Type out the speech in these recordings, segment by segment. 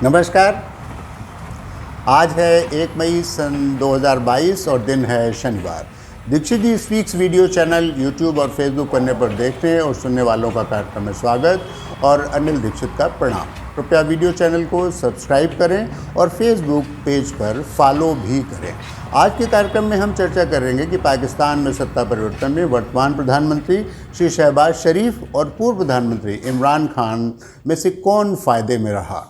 नमस्कार। आज है 1 मई सन 2022 और दिन है शनिवार। दीक्षित जी स्पीक्स वीडियो चैनल यूट्यूब और फेसबुक पन्ने पर देखने और सुनने वालों का कार्यक्रम में स्वागत और अनिल दीक्षित का प्रणाम। कृपया वीडियो चैनल को सब्सक्राइब करें और फेसबुक पेज पर फॉलो भी करें। आज के कार्यक्रम में हम चर्चा करेंगे कि पाकिस्तान में सत्ता परिवर्तन में वर्तमान प्रधानमंत्री श्री शहबाज शरीफ और पूर्व प्रधानमंत्री इमरान खान में से कौन फ़ायदे में रहा।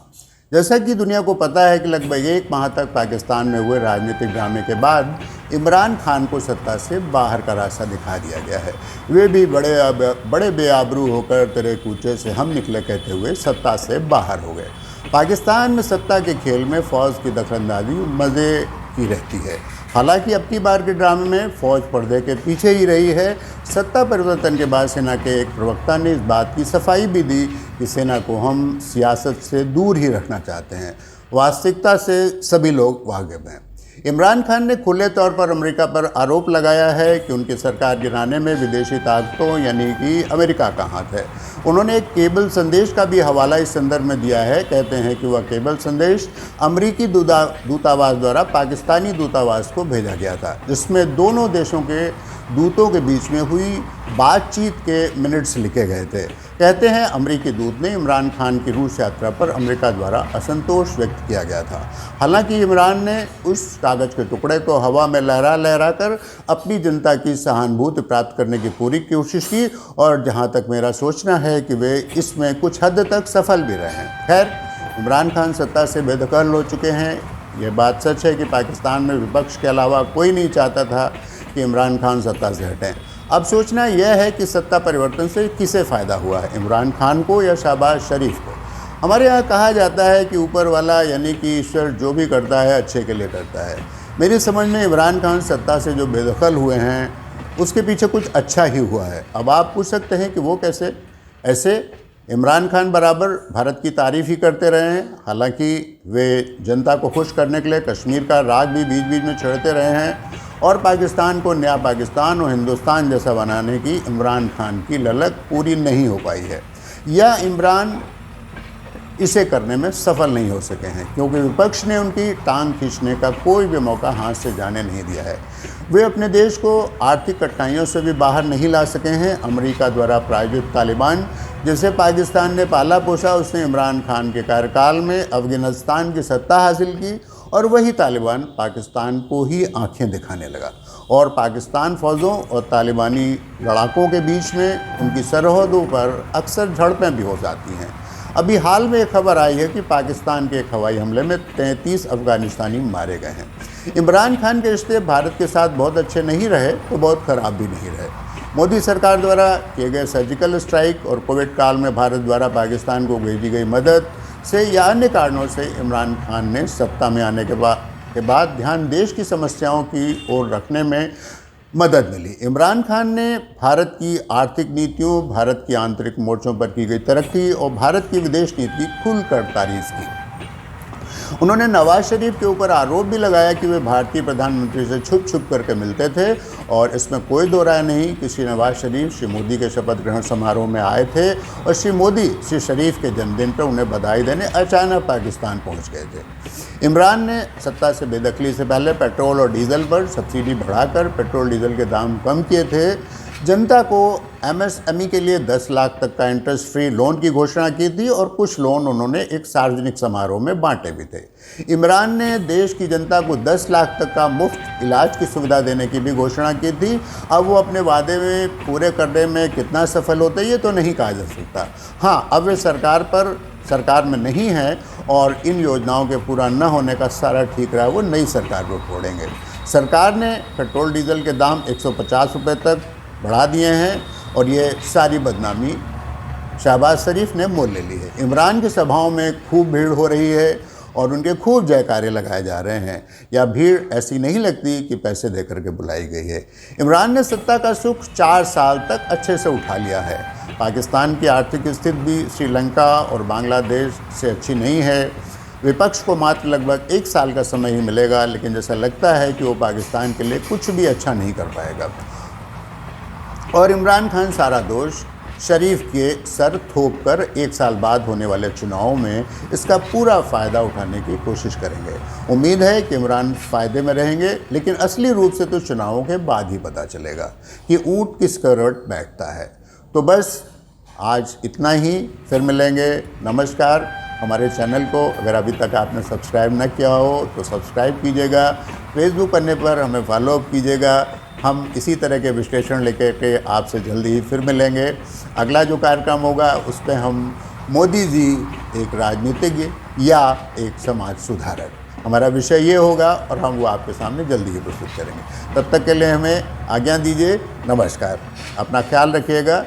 जैसा कि दुनिया को पता है कि लगभग 1 माह तक पाकिस्तान में हुए राजनीतिक ड्रामे के बाद इमरान खान को सत्ता से बाहर का रास्ता दिखा दिया गया है। वे भी बड़े बेआबरू होकर तेरे कूचे से हम निकले कहते हुए सत्ता से बाहर हो गए। पाकिस्तान में सत्ता के खेल में फ़ौज की दखलंदाजी मज़े की रहती है। हालांकि अब की बार के ड्रामे में फ़ौज पर्दे के पीछे ही रही है। सत्ता परिवर्तन के बाद सेना के एक प्रवक्ता ने इस बात की सफाई भी दी कि सेना को हम सियासत से दूर ही रखना चाहते हैं। वास्तविकता से सभी लोग वाकिफ हैं। इमरान खान ने खुले तौर पर अमेरिका पर आरोप लगाया है कि उनकी सरकार गिराने में विदेशी ताकतों यानी कि अमेरिका का हाथ है। उन्होंने एक केबल संदेश का भी हवाला इस संदर्भ में दिया है। कहते हैं कि वह केबल संदेश अमेरिकी दूतावास द्वारा पाकिस्तानी दूतावास को भेजा गया था, जिसमें दोनों देशों के दूतों के बीच में हुई बातचीत के मिनट्स लिखे गए थे। कहते हैं अमेरिकी दूत ने इमरान खान की रूस यात्रा पर अमेरिका द्वारा असंतोष व्यक्त किया गया था। हालांकि इमरान ने उस कागज़ के टुकड़े को हवा में लहरा कर अपनी जनता की सहानुभूति प्राप्त करने की पूरी कोशिश की और जहां तक मेरा सोचना है कि वे इसमें कुछ हद तक सफल भी रहे हैं। खैर, इमरान खान सत्ता से बेदखल हो चुके हैं। ये बात सच है कि पाकिस्तान में विपक्ष के अलावा कोई नहीं चाहता था कि इमरान खान सत्ता से हटें। अब सोचना यह है कि सत्ता परिवर्तन से किसे फ़ायदा हुआ है, इमरान खान को या शहबाज शरीफ को। हमारे यहाँ कहा जाता है कि ऊपर वाला यानी कि ईश्वर जो भी करता है अच्छे के लिए करता है। मेरी समझ में इमरान खान सत्ता से जो बेदखल हुए हैं उसके पीछे कुछ अच्छा ही हुआ है। अब आप पूछ सकते हैं कि वो कैसे। ऐसे इमरान खान बराबर भारत की तारीफ़ ही करते रहे हैं। हालांकि वे जनता को खुश करने के लिए कश्मीर का राग भी बीच बीच में छेड़ते रहे हैं और पाकिस्तान को नया पाकिस्तान और हिंदुस्तान जैसा बनाने की इमरान खान की ललक पूरी नहीं हो पाई है, या इमरान इसे करने में सफल नहीं हो सके हैं क्योंकि विपक्ष ने उनकी टांग खींचने का कोई भी मौका हाथ से जाने नहीं दिया है। वे अपने देश को आर्थिक कठिनाइयों से भी बाहर नहीं ला सके हैं। अमेरिका द्वारा प्रायोजित तालिबान, जिसे पाकिस्तान ने पाला पोसा, उसने इमरान खान के कार्यकाल में अफगानिस्तान की सत्ता हासिल की और वही तालिबान पाकिस्तान को ही आंखें दिखाने लगा और पाकिस्तान फ़ौजों और तालिबानी लड़ाकों के बीच में उनकी सरहदों पर अक्सर झड़पें भी हो जाती हैं। अभी हाल में एक खबर आई है कि पाकिस्तान के एक हवाई हमले में 33 अफगानिस्तानी मारे गए हैं। इमरान खान के रिश्ते भारत के साथ बहुत अच्छे नहीं रहे तो बहुत ख़राब भी नहीं रहे। मोदी सरकार द्वारा किए गए सर्जिकल स्ट्राइक और कोविड काल में भारत द्वारा पाकिस्तान को भेजी गई मदद से या अन्य कारणों से इमरान खान ने सत्ता में आने के बाद ध्यान देश की समस्याओं की ओर रखने में मदद मिली। इमरान खान ने भारत की आर्थिक नीतियों, भारत की आंतरिक मोर्चों पर की गई तरक्की और भारत की विदेश नीति की खुलकर तारीफ की। उन्होंने नवाज शरीफ के ऊपर आरोप भी लगाया कि वे भारतीय प्रधानमंत्री से छुप छुप करके मिलते थे और इसमें कोई दो राय नहीं कि श्री नवाज शरीफ श्री मोदी के शपथ ग्रहण समारोह में आए थे और श्री मोदी श्री शरीफ के जन्मदिन पर उन्हें बधाई देने अचानक पाकिस्तान पहुंच गए थे। इमरान ने सत्ता से बेदखली से पहले पेट्रोल और डीजल पर सब्सिडी बढ़ाकर पेट्रोल डीजल के दाम कम किए थे। जनता को एमएसएमई के लिए 10 लाख तक का इंटरेस्ट फ्री लोन की घोषणा की थी और कुछ लोन उन्होंने एक सार्वजनिक समारोह में बांटे भी थे। इमरान ने देश की जनता को 10 लाख तक का मुफ्त इलाज की सुविधा देने की भी घोषणा की थी। अब वो अपने वादे में पूरे करने में कितना सफल होते ये तो नहीं कहा जा सकता। हाँ, अब वे सरकार में नहीं है और इन योजनाओं के पूरा न होने का सारा ठीक रहा वो नई सरकार को छोड़ेंगे। सरकार ने पेट्रोल डीजल के दाम 150 रुपये तक बढ़ा दिए हैं और ये सारी बदनामी शहबाज शरीफ ने मोल ले ली है। इमरान की सभाओं में खूब भीड़ हो रही है और उनके खूब जयकारे लगाए जा रहे हैं। यह भीड़ ऐसी नहीं लगती कि पैसे दे करके बुलाई गई है। इमरान ने सत्ता का सुख 4 साल तक अच्छे से उठा लिया है। पाकिस्तान की आर्थिक स्थिति भी श्रीलंका और बांग्लादेश से अच्छी नहीं है। विपक्ष को मात्र लगभग 1 साल का समय ही मिलेगा, लेकिन जैसा लगता है कि वो पाकिस्तान के लिए कुछ भी अच्छा नहीं कर पाएगा और इमरान खान सारा दोष शरीफ के सर थोप कर 1 साल बाद होने वाले चुनावों में इसका पूरा फ़ायदा उठाने की कोशिश करेंगे। उम्मीद है कि इमरान फ़ायदे में रहेंगे, लेकिन असली रूप से तो चुनावों के बाद ही पता चलेगा कि ऊँट किस करवट बैठता है। तो बस आज इतना ही, फिर मिलेंगे। नमस्कार। हमारे चैनल को अगर अभी तक आपने सब्सक्राइब न किया हो तो सब्सक्राइब कीजिएगा। फेसबुक करने पर हमें फॉलोअप कीजिएगा। हम इसी तरह के विश्लेषण लेकर के आपसे जल्दी ही फिर मिलेंगे। अगला जो कार्यक्रम होगा उस पर हम मोदी जी एक राजनीतिज्ञ या एक समाज सुधारक, हमारा विषय ये होगा और हम वो आपके सामने जल्दी ही प्रस्तुत करेंगे। तब तक के लिए हमें आज्ञा दीजिए। नमस्कार। अपना ख्याल रखिएगा।